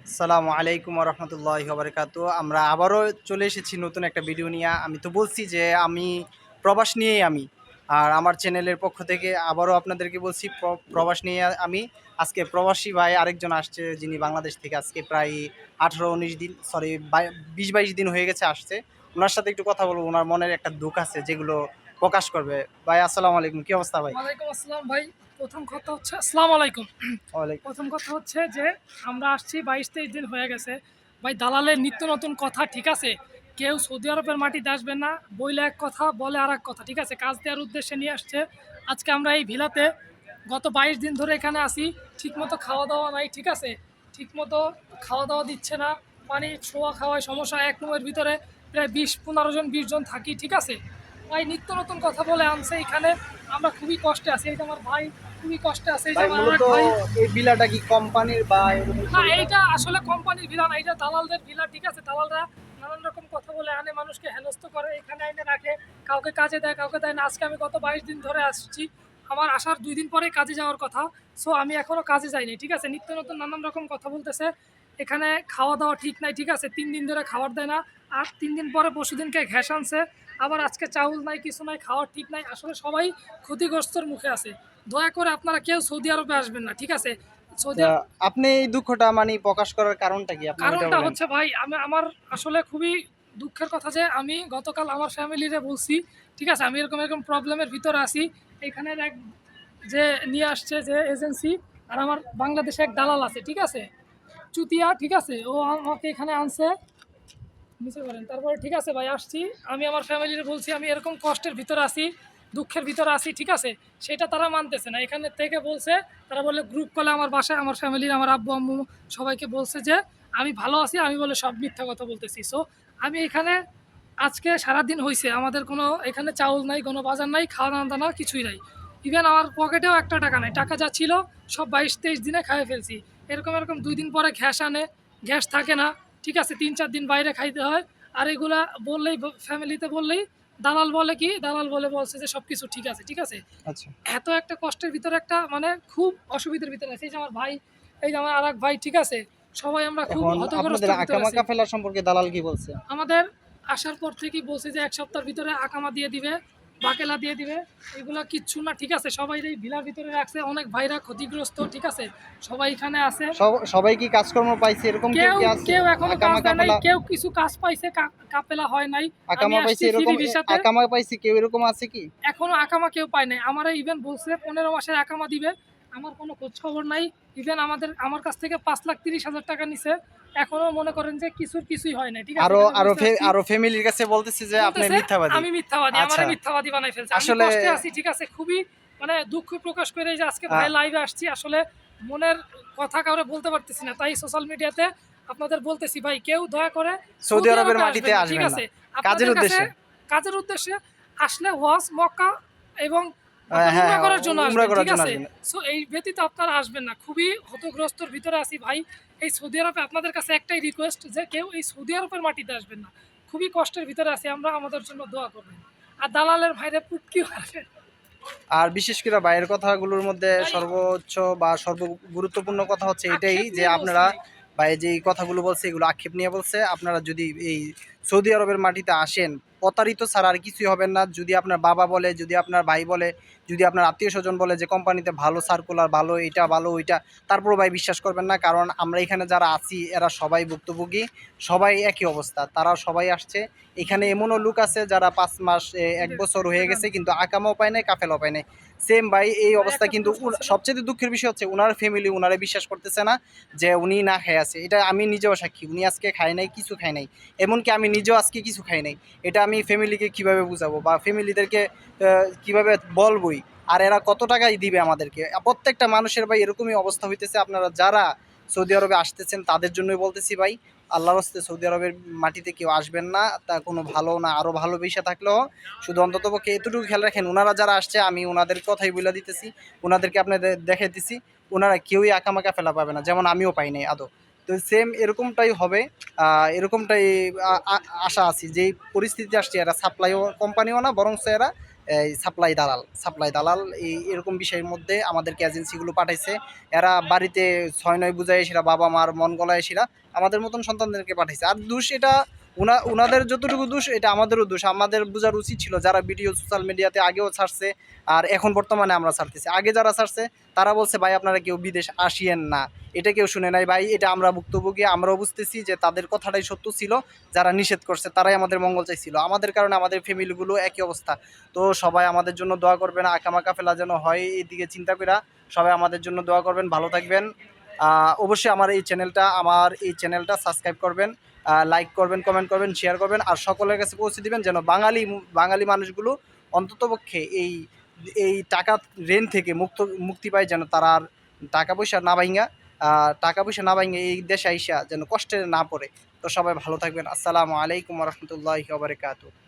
আসসালামু আলাইকুম রহমতুল্লাহি বারাকাতু। আমরা আবারও চলে এসেছি নতুন একটা ভিডিও নিয়ে। আমি তো বলছি যে আমি প্রবাস নিয়েই আর আমার চ্যানেলের পক্ষ থেকে আবারও আপনাদেরকে বলছি প্রবাস নিয়ে আমি আজকে প্রবাসী ভাই আরেকজন আসছে, যিনি বাংলাদেশ থেকে আজকে প্রায় 18-19 দিন, সরি 20-22 দিন হয়ে গেছে আসছে। ওনার সাথে একটু কথা বলবো, ওনার মনের একটা দুঃখ আছে যেগুলো প্রকাশ করবে। ভাই আসসালামু আলাইকুম, কি অবস্থা ভাই? ওয়ালাইকুম আসসালাম ভাই। প্রথম কথা হচ্ছে আসসালামু আলাইকুম। ওয়ালাইকুম। প্রথম কথা হচ্ছে যে আমরা আসছি 22-23 দিন হয়ে গেছে। ভাই দালালের নিত্য নতুন কথা, ঠিক আছে? কেউ সৌদি আরবের মাটিতে আসবে না, বইলে এক কথা বলে আর এক কথা, ঠিক আছে? কাজ দেওয়ার উদ্দেশ্যে নিয়ে আসছে। আজকে আমরা এই ভিলাতে গত 22 দিন ধরে এখানে আসি, ঠিকমতো খাওয়া দাওয়া নাই, ঠিক আছে? ঠিকমতো খাওয়া দাওয়া দিচ্ছে না, পানি শোয়া খাওয়ায় সমস্যা। এক রুমের ভিতরে প্রায় 15 জন 20 জন থাকি, ঠিক আছে? ভাই নিত্য নতুন কথা বলে আনছে এখানে। আমরা খুবই কষ্টে আছি। এই যে আমার ভাই খুবই কষ্টে আছে, এই যে ভাই আমার মূলত আরেক ভাই। এই ভিলাটা কি কোম্পানির বা এরকম না, সরকার? এইটা আসলে কোম্পানির ভিলা না, এটা দালালদের ভিলা, ঠিক আছে? দালালরা নানান রকম কথা বলে আনে, মানুষকে হেনস্থ করে, এখানে এনে রাখে, কাউকে কাজে দেয়, কাউকে দেয় না। আজকে আমি গত 22 দিন ধরে আসছি, আমার আসার 2 দিন পরে কাজে যাওয়ার কথা। সো আমি এখনো কাজে যাইনি, ঠিক আছে? নিত্য নতুন নানান রকম কথা বলতেছে। এখানে খাওয়া দাওয়া ঠিক নাই, ঠিক আছে? 3 দিন ধরে খাবার দেয় না। আর 3 দিন পরে পরশুদিনকে ঘ্যাস আনছে। আবার আজকে চাউল নাই, কিছু নাই, খাওয়ার ঠিক নাই। আসলে সবাই ক্ষতিগ্রস্তর মুখে আছে। দয়া করে আপনারা কেউ সৌদি আরবে আসবেন না, ঠিক আছে? সৌদি তা আপনি এই দুঃখটা মানে প্রকাশ করার কারণটা কি, আপনি ওইটা কারণটা বলেন। হচ্ছে ভাই, আমার আসলে খুবই দুঃখের কথা যে আমি গতকাল আমার ফ্যামিলিরে বলছি, ঠিক আছে? আমি এরকম এরকম প্রবলেমের ভিতরে আছি। এখানের এক যে নিয়ে আসছে যে এজেন্সি, আর আমার বাংলাদেশে এক দালাল আছে, ঠিক আছে? চুতিয়া, ঠিক আছে? ও আমাকে এখানে আনছে, নিচে করেন। তারপরে ঠিক আছে ভাই, আসছি। আমি আমার ফ্যামিলির বলছি আমি এরকম কষ্টের ভিতরে আছি, দুঃখের ভিতরে আছি, ঠিক আছে? সেটা তারা মানতেছে না। এখানে থেকে বলছে, তারা বলে গ্রুপ কলে আমার বাসায় আমার ফ্যামিলির, আমার আব্বু আম্মু সবাইকে বলছে যে আমি ভালো আছি, আমি বলে সব মিথ্যা কথা বলতেছি। সো আমি এখানে আজকে সারাদিন হয়েছে, আমাদের কোনো এখানে চাউল নাই, কোনো বাজার নাই, খাওয়া দাওয়া কিছুই নাই। ইভেন আমার পকেটেও একটা টাকা নাই, টাকা যা ছিল সব 22-23 দিনে খাইয়ে ফেলছি। এরকম এরকম 2 দিন পরে গ্যাস আনে, গ্যাস থাকে না, ঠিক আছে? 3-4 দিন বাইরে খাইতে হয়। আর এগুলা বললেই, ফ্যামিলিতে বললেই দালাল বলে কি, দালাল বলছে যে সব কিছু ঠিক আছে, ঠিক আছে? আচ্ছা, এত একটা কষ্টের ভিতরে, একটা মানে খুব অসুবিধার ভিতরে আছে। এই যে আমার ভাই, এই যে আমার আর এক ভাই, ঠিক আছে? সবাই আমরা খুব এখন আপনাদের হতগ্রস্তর ভিতরে আছি। আকামাকা ফেলা সম্পর্কে দালাল কি বলছে? আমাদের আসার পর থেকেই বলছে যে 1 সপ্তাহের ভিতরে আকামা দিয়ে দিবে, বাকেলা দিয়ে দিবে। এগুলা কিচ্ছু না, ঠিক আছে? সবাই এই ভিলার ভিতরে রাখছে, অনেক ভাইরা ক্ষতিগ্রস্ত, ঠিক আছে? সবাই এখানে আছে। সবাই কি কাজকর্ম পাইছে, এরকম কেউ কেউ কি আছে? কেউ এখনো কাজ আকামাকা দেয় নাই, ফেলা, কেউ কিছু কাজ পাইছে, কাপেলা হয় নাই। আমি আকামা পাইছে আসছি ফ্রি এরকম ভিসাতে। আকামা পাইছে কেউ এরকম আছে কি? এখনো আকামা কেউ পায় নাই। আমারে ইভেন বলছে 15 মাসের আকামা দিবে, আমার কোনো খোঁজ খবর নাই। ইভেন আমার কাছ থেকে 5,30,000 টাকা নিছে। এখনো মনে করেন যে কিছুই হয় নাই, ঠিক আছে? আরো এখানে আরো বসে আছি, আরো ফ্যামিলির কাছে বলতেছে যে আপনি বলতেছে মিথ্যাবাদী। আমি মিথ্যাবাদী, আমারে আচ্ছা, মিথ্যাবাদী বানাই ফেলছে। আমি আসলে কষ্টে আছি, ঠিক আছে? খুবই মানে দুঃখ প্রকাশ করে এই যে আজকে ভাই আহ, লাইভে আসছি। আসলে মনের কথা কাউরে বলতে পারতেছি না, তাই সোশ্যাল মিডিয়াতে আপনাদের বলতেছি, ভাই কেউ দয়া করে সৌদি সৌদি আরবের আরবে মাটিতে আসবেন না, ঠিক আসবেন না আছে? কাজের আপনাদের কাছে উদ্দেশ্যে। কাজের উদ্দেশ্যে আসলে হজ, মক্কা এবং আপনার হ্যাঁ উমরা হ্যাঁ, করার জন্য উমরা আসবেন, করার ঠিক জন্য আছে? আসবেন। সো এই ব্যতীত আপনারা আসবেন না। খুবই হতগ্রস্তর ভিতরে আছি ভাই। এই সৌদি আরবে আপনাদের কাছে একটাই রিকোয়েস্ট যে কেউ এই সৌদি আরবের মাটিতে আসবেন না। খুবই কষ্টের ভিতরে আছি আমরা, আমাদের জন্য দোয়া করবেন। আর দালালের ভাইরে পুটকি মারবেন। আর বিশেষ করে বাইরের কথাগুলোর মধ্যে ভাই সর্বোচ্চ বা সর্ব গুরুত্বপূর্ণ কথা হচ্ছে এটাই আক্ষেপ যে নিয়ে বলছি আপনারা ভাই। ভাই যে এই কথাগুলো বলছে এগুলো আক্ষেপ নিয়ে বলছে। আপনারা যদি এই সৌদি আরবের মাটিতে আসেন, প্রতারিত ছাড়া আর কিছুই হবেন না। যদি আপনার বাবা বলে, যদি আপনার ভাই বলে, যদি আপনার আত্মীয় স্বজন বলে যে কোম্পানিতে ভালো সার্কুলার, ভালো এটা ভালো ওইটা, তারপরও ভাই বিশ্বাস করবেন না। কারণ আমরা এখানে যারা আছি এরা সবাই ভুক্তভোগী, সবাই একই অবস্থা, তারা সবাই আসছে। এখানে এমনও লোক আছে যারা 5 মাস 1 বছর হয়ে গেছে কিন্তু আকামাও পায় নাই, কাফেলাও পায় নাই। সেম ভাই এই ভাই অবস্থা। একটা কিন্তু প্রশ্ন ছিল। সবচেয়ে দুঃখের বিষয় হচ্ছে উনার ফ্যামিলি উনারে বিশ্বাস করতেছে না যে উনি না খেয়ে আছে। এটা আমি নিজেও সাক্ষী, উনি আজকে খায় নাই, কিছু খায় নাই। এমনকি আমি নিজেও আজকে কিছু খাই নাই। এটা আমি ফ্যামিলিকে কিভাবে বুঝাবো বা ফ্যামিলিদেরকে কিভাবে বলবই? আর এরা কত টাকাই দিবে আমাদেরকে? প্রত্যেকটা মানুষের ভাই এরকমই অবস্থা হইতেছে। আপনারা যারা সৌদি আরবে আসতেছেন তাদের জন্যই বলতেছি ভাই, আল্লাহর হস্তে সৌদি আরবের মাটিতে কেউ আসবেন না। তা কোনো ভালো না, আরও ভালো বিষয় থাকলেও শুধু অন্ততপক্ষে এতটুকু খেয়াল রাখেন, ওনারা যারা আসছে আমি ওনাদের কথাই বলে দিতেছি, ওনাদেরকে আপনাদের দেখাইতেছি, ওনারা কেউই আকামাকা ফেলা পাবে না, যেমন আমিও পাই নাই আদৌ। তো সেম এরকমটাই হবে। এরকমটাই আশা আছি। যেই পরিস্থিতি আসছে এরা সাপ্লাইও কোম্পানিও না, বরং এরা এই সাপ্লাই দালাল এরকম বিষয়ের মধ্যে আমাদেরকে এজেন্সিগুলো পাঠাইছে। এরা বাড়িতে ৬-৯ বুঝায় সেরা বাবা মার মন গলায় সেরা আমাদের মতন সন্তানদেরকে পাঠাইছে। আর দোষ এটা উনাদের যতটুকু দোষ এটা আমাদেরও দোষ। আমাদের বোঝার উচিত ছিল যারা ভিডিও সোশ্যাল মিডিয়াতে আগেও ছাড়ছে আর এখন বর্তমানে আমরা ছাড়তেছি। আগে যারা ছাড়ছে তারা বলছে ভাই আপনারা কেউ বিদেশ আসিয়েন না, এটা কেউ শুনে নাই ভাই। এটা আমরা ভুক্তভোগী, আমরাও বুঝতেছি যে তাদের কথাটাই সত্য ছিল। যারা নিষেধ করছে তারাই আমাদের মঙ্গল চাইছিল, আমাদের কারণে আমাদের ফ্যামিলিগুলো একই অবস্থা। তো সবাই আমাদের জন্য দোয়া করবেন, আকামাকা ফেলা যেন হয় এইদিকে চিন্তা করা। সবাই আমাদের জন্য দোয়া করবেন, ভালো থাকবেন। অবশ্যই আমার এই চ্যানেলটা সাবস্ক্রাইব করবেন, লাইক করবেন, কমেন্ট করবেন, শেয়ার করবেন আর সকলের কাছে পৌঁছে দিবেন যেন বাঙালি মানুষগুলো অন্ততপক্ষে এই এই টাকা ঋণ থেকে মুক্তি পায়, যেন তারা আর টাকা পয়সা না ভাঙে এই দেশে আইসা যেন কষ্টে না পড়ে। তো সবাই ভালো থাকবেন। আসসালামু আলাইকুম ওয়া রাহমাতুল্লাহি ওয়া বারাকাতুহু।